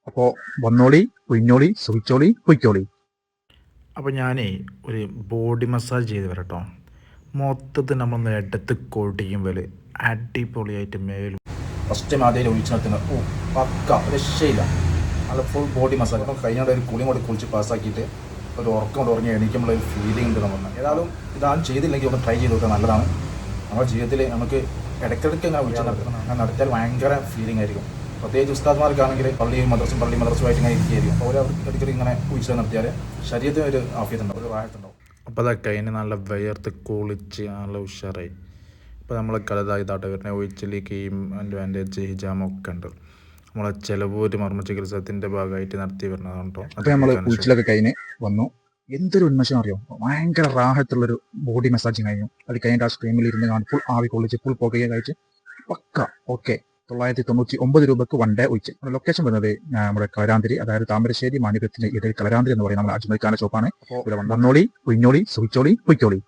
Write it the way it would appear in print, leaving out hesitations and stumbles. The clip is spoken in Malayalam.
അപ്പോൾ വന്നോളി, ഉഴിഞ്ഞോളി, സുഖിച്ചോളി, പൊയ്ക്കോളി. അപ്പോൾ ഞാനേ ഒരു ബോഡി മസാജ് ചെയ്ത് വരട്ടോ. മൊത്തത്തിൽ നമ്മളൊന്ന് എടുത്ത് കൊടിക്കുമ്പോൾ അടിപൊളിയായിട്ട് മേലും ഫസ്റ്റ് ടൈം ആദ്യം ഒഴിച്ച് നിർത്തുന്നത് പക്ക രക്ഷയില്ല. നല്ല ഫുൾ ബോഡി മസാജ്. അപ്പം കഴിഞ്ഞ ഒരു കുളിയും കൂടി കുളിച്ച് പാസ്സാക്കിയിട്ട് ഒരു ഉറക്കം കൊണ്ട് ഉറങ്ങി എണീക്കുമ്പോൾ ഒരു ഫീലിംഗ് ഉണ്ട് നമ്മൾ. ഏതായാലും ഇതാരും ചെയ്തില്ലെങ്കിൽ ഒന്ന് ട്രൈ ചെയ്ത് നോക്കാൻ നല്ലതാണ്. നമ്മുടെ ജീവിതത്തിൽ നമുക്ക് ഇടയ്ക്കിടയ്ക്ക് ഇങ്ങനെ ഒഴിച്ച് നടത്തണം. അങ്ങനെ നടത്തിയാൽ ഭയങ്കര ഫീലിംഗ് ആയിരിക്കും. പ്രത്യേകിച്ച് ഉസ്താദ്മാർക്കാണെങ്കിൽ പള്ളിയും മദ്രസുമായിട്ട് ഇങ്ങനെ ഇരിക്കുകയായിരിക്കും. അപ്പോൾ അവർ ഇടയ്ക്കിടയ്ക്ക് ഇങ്ങനെ കുഴിച്ച് നിർത്തിയാൽ ശരീരത്തിന് ഒരു ആഫിയത്തുണ്ടാവും, ഒരു റാഹത്തുണ്ടാവും. അപ്പോൾ അതൊക്കെ അതിന് നല്ല വിയർത്ത് കുളിച്ച് നല്ല ഉഷാറായി. ഇപ്പോൾ നമ്മൾ കലതായിട്ടാട്ടെ വരുന്ന ഒഴിച്ചിലേക്കും ബാൻഡേജ് ഹിജാമൊക്കെ ഉണ്ട്. നമ്മളെ ചിലവൂര് മർമ്മ ചികിത്സത്തിൻ്റെ ഭാഗമായിട്ട് നടത്തി വരുന്നതാണ് കേട്ടോ. അപ്പോൾ നമ്മൾ കുഴിച്ചിലൊക്കെ കഴിഞ്ഞ് വന്നു. എന്തൊരു ഉന്മേഷം അറിയോ, ഭയങ്കര റാഹത്തുള്ളൊരു ബോഡി മസാജിങ് കഴിഞ്ഞു. അത് കഴിഞ്ഞിട്ട് ആ സ്ക്രീനിൽ ഇരുന്ന് കാണും, ഫുൾ ആവി കൊള്ളിച്ച് ഫുൾ പുകയെ കഴിച്ച് പക്ക ഓക്കെ. 999 രൂപക്ക് 1 ഡേ ഒഴിച്ച്. ലൊക്കേഷൻ വരുന്നത് നമ്മുടെ കളരാന്തിരി, അതായത് താമരശ്ശേരി മാനിപത്തിന് ഇടയിൽ കളരാന്തിരി എന്ന് പറയുന്ന നമ്മുടെ അജ്മൽഖാന്റെ ഷോപ്പാണ്. വന്നോളി, ഉഴിഞ്ഞോളി, സുഖിച്ചോളി, പൊയ്ക്കോളി.